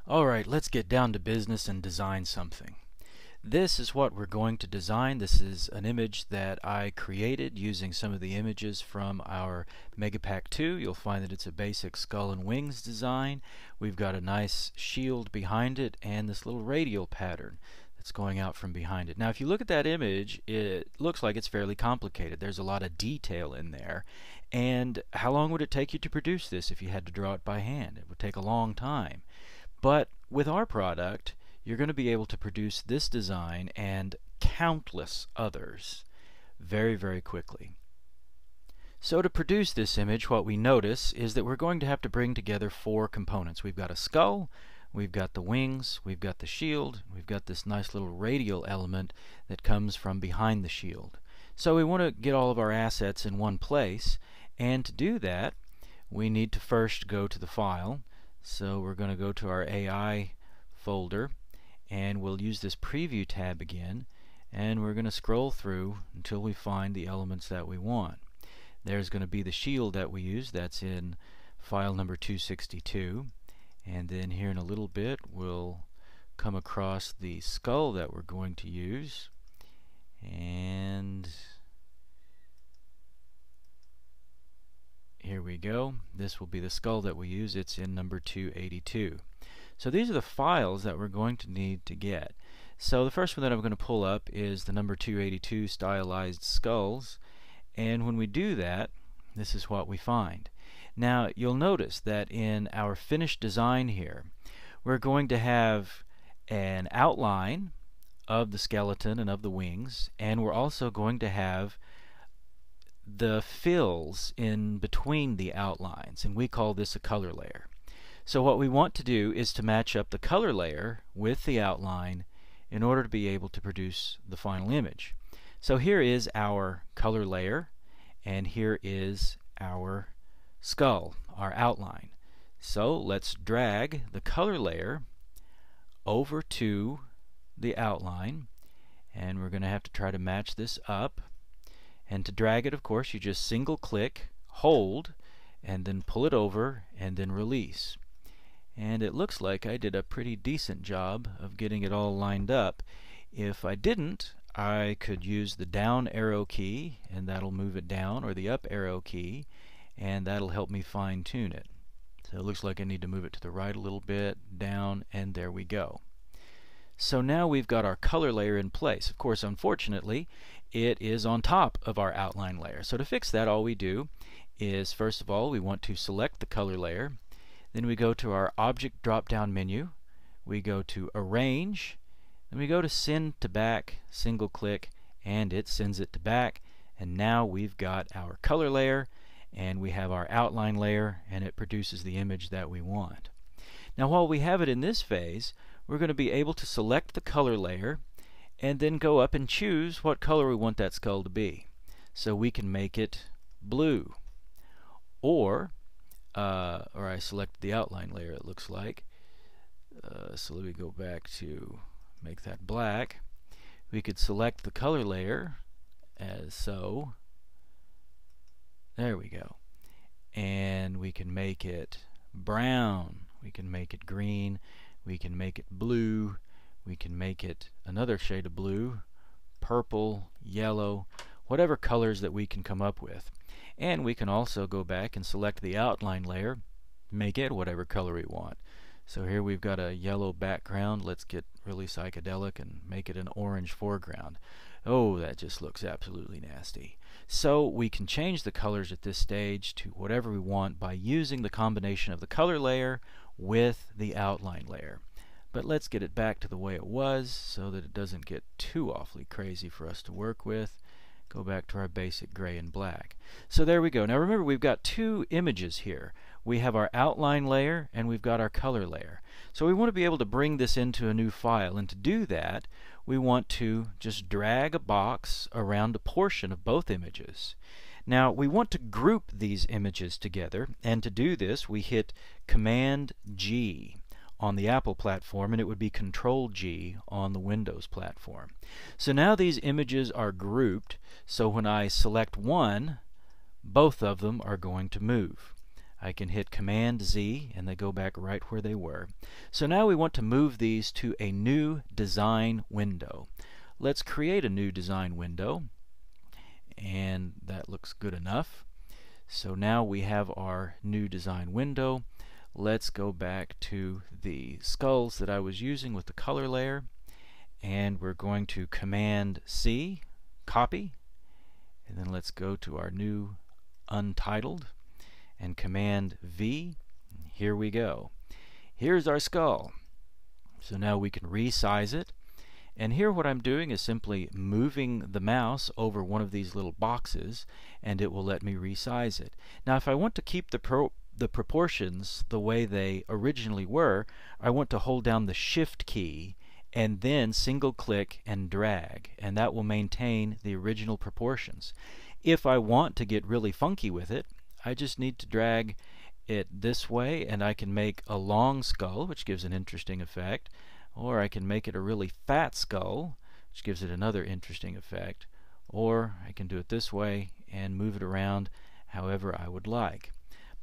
Alright, let's get down to business and design something. This is what we're going to design. This is an image that I created using some of the images from our Megapack 2. You'll find that it's a basic skull and wings design. We've got a nice shield behind it and this little radial pattern that's going out from behind it. Now if you look at that image, it looks like it's fairly complicated. There's a lot of detail in there. And how long would it take you to produce this if you had to draw it by hand? It would take a long time. But with our product, you're going to be able to produce this design and countless others very, very quickly. So to produce this image, what we notice is that we're going to have to bring together four components. We've got a skull, we've got the wings, we've got the shield, we've got this nice little radial element that comes from behind the shield. So we want to get all of our assets in one place, and to do that, we need to first go to the file. So we're going to go to our AI folder, and we'll use this preview tab again, and we're going to scroll through until we find the elements that we want. There's going to be the shield that we use. That's in file number 262, and then here in a little bit we'll come across the skull that we're going to use, and here we go. This will be the skull that we use. It's in number 282. So these are the files that we're going to need to get. So the first one that I'm going to pull up is the number 282 stylized skulls, and when we do that, this is what we find. Now you'll notice that in our finished design here, we're going to have an outline of the skeleton and of the wings, and we're also going to have the fills in between the outlines, and we call this a color layer. So what we want to do is to match up the color layer with the outline in order to be able to produce the final image. So here is our color layer, and here is our skull, our outline. So let's drag the color layer over to the outline, and we're going to have to try to match this up. And to drag it, of course, you just single click, hold, and then pull it over and then release. And it looks like I did a pretty decent job of getting it all lined up. If I didn't, I could use the down arrow key, and that'll move it down, or the up arrow key, and that'll help me fine tune it. So it looks like I need to move it to the right a little bit, down, and there we go. So now we've got our color layer in place. Of course, unfortunately, it is on top of our outline layer. So to fix that, all we do is, first of all, we want to select the color layer. Then we go to our Object drop-down menu. We go to Arrange. Then we go to Send to Back, single click, and it sends it to back. And now we've got our color layer, and we have our outline layer, and it produces the image that we want. Now while we have it in this phase, we're going to be able to select the color layer and then go up and choose what color we want that skull to be. So we can make it blue, or I selected the outline layer, it looks like. So let me go back to make that black. We could select the color layer as so. There we go. And we can make it brown, we can make it green, we can make it blue, we can make it another shade of blue, purple, yellow, whatever colors that we can come up with. And we can also go back and select the outline layer, make it whatever color we want. So here we've got a yellow background. Let's get really psychedelic and make it an orange foreground. Oh, that just looks absolutely nasty. So we can change the colors at this stage to whatever we want by using the combination of the color layer with the outline layer. But let's get it back to the way it was so that it doesn't get too awfully crazy for us to work with. Go back to our basic gray and black. So there we go. Now remember, we've got two images here. We have our outline layer and we've got our color layer. So we want to be able to bring this into a new file, and to do that we want to just drag a box around a portion of both images. Now we want to group these images together, and to do this we hit Command G on the Apple platform, and it would be Control G on the Windows platform. So now these images are grouped, so when I select one, both of them are going to move. I can hit Command Z and they go back right where they were. So now we want to move these to a new design window. Let's create a new design window, and that looks good enough. So now we have our new design window. Let's go back to the skulls that I was using with the color layer, and we're going to Command C, copy, and then let's go to our new untitled and Command V. Here we go. Here's our skull. So now we can resize it. And here what I'm doing is simply moving the mouse over one of these little boxes, and it will let me resize it. Now if I want to keep the proportions the way they originally were, I want to hold down the Shift key and then single click and drag, and that will maintain the original proportions. If I want to get really funky with it, I just need to drag it this way, and I can make a long skull, which gives an interesting effect, or I can make it a really fat skull, which gives it another interesting effect, or I can do it this way and move it around however I would like.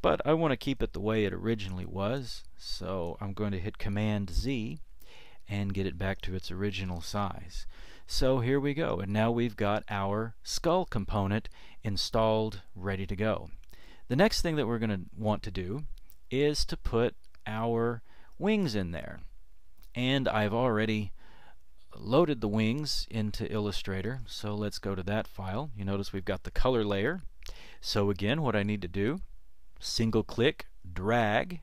But I want to keep it the way it originally was, so I'm going to hit Command Z and get it back to its original size. So here we go, and now we've got our skull component installed, ready to go. The next thing that we're going to want to do is to put our wings in there. And I've already loaded the wings into Illustrator, so let's go to that file. You notice we've got the color layer. So again, what I need to do, single click, drag,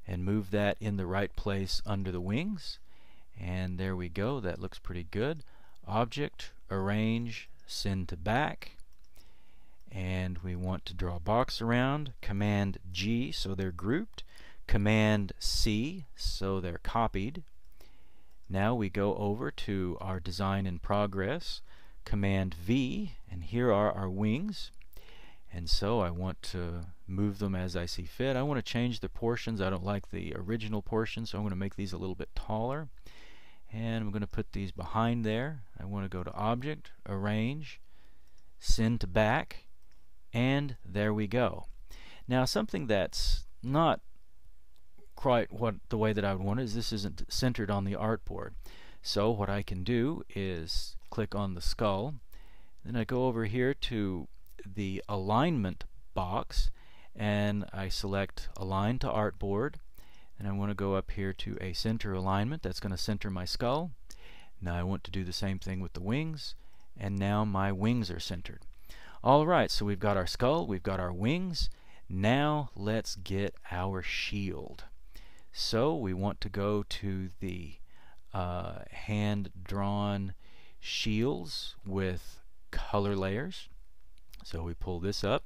and move that in the right place under the wings. And there we go, that looks pretty good. Object, arrange, send to back. And we want to draw a box around. Command G, so they're grouped. Command C, so they're copied. Now we go over to our design in progress. Command V, and here are our wings. And so I want to move them as I see fit. I want to change the portions. I don't like the original portions, so I'm going to make these a little bit taller. And I'm going to put these behind there. I want to go to Object, Arrange, Send to Back, and there we go. Now something that's not quite the way that I would want it is this isn't centered on the artboard. So what I can do is click on the skull, then I go over here to the alignment box and I select Align to Artboard, and I want to go up here to a center alignment. That's going to center my skull. Now I want to do the same thing with the wings, and now my wings are centered. Alright, so we've got our skull, we've got our wings. Now let's get our shield. So we want to go to the hand-drawn shields with color layers. So we pull this up,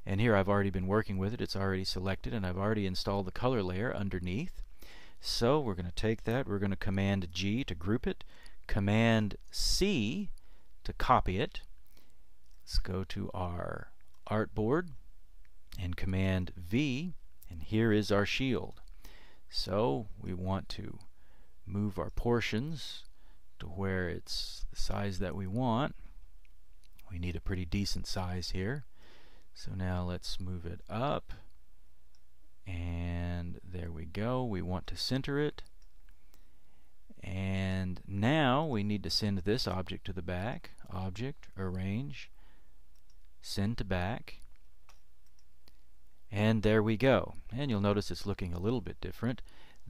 and here I've already been working with it. It's already selected, and I've already installed the color layer underneath. So we're going to take that, we're going to Command G to group it, Command C to copy it. Let's go to our artboard and Command V, and here is our shield. So we want to move our portions to where it's the size that we want. We need a pretty decent size here. So now let's move it up, and there we go. We want to center it, and now we need to send this object to the back. Object, Arrange, Send to Back, and there we go. And you'll notice it's looking a little bit different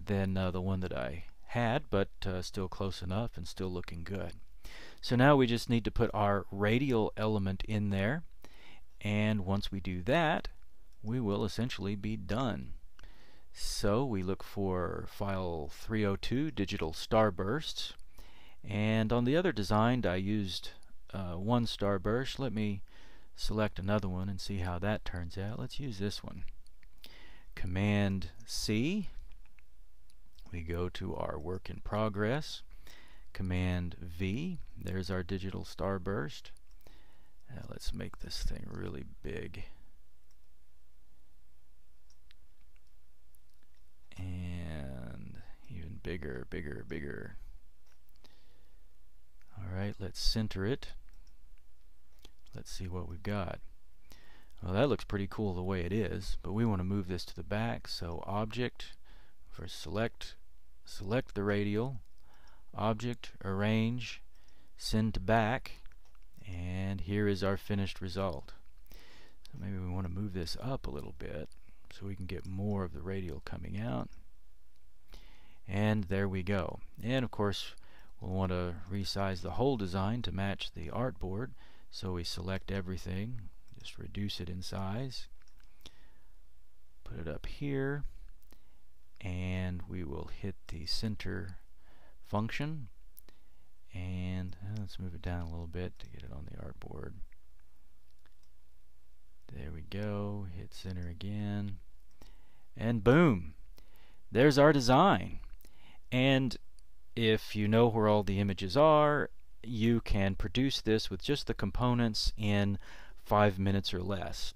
than the one that I had, but still close enough and still looking good. So now we just need to put our radial element in there, and once we do that, we will essentially be done. So we look for file 302, digital starbursts, and on the other design I used one starburst. Let me select another one and see how that turns out. Let's use this one. Command C, we go to our work in progress. Command V, there's our digital starburst. Now let's make this thing really big. And even bigger, bigger, bigger. Alright, let's center it. Let's see what we've got. Well, that looks pretty cool the way it is, but we want to move this to the back, so Object, for select the radial, Object, Arrange, Send to Back, and here is our finished result. So maybe we want to move this up a little bit so we can get more of the radial coming out. And there we go. And of course we'll want to resize the whole design to match the artboard, so we select everything, just reduce it in size, put it up here, and we will hit the center function, and let's move it down a little bit to get it on the artboard. There we go, hit center again, and boom, there's our design. And if you know where all the images are, you can produce this with just the components in 5 minutes or less.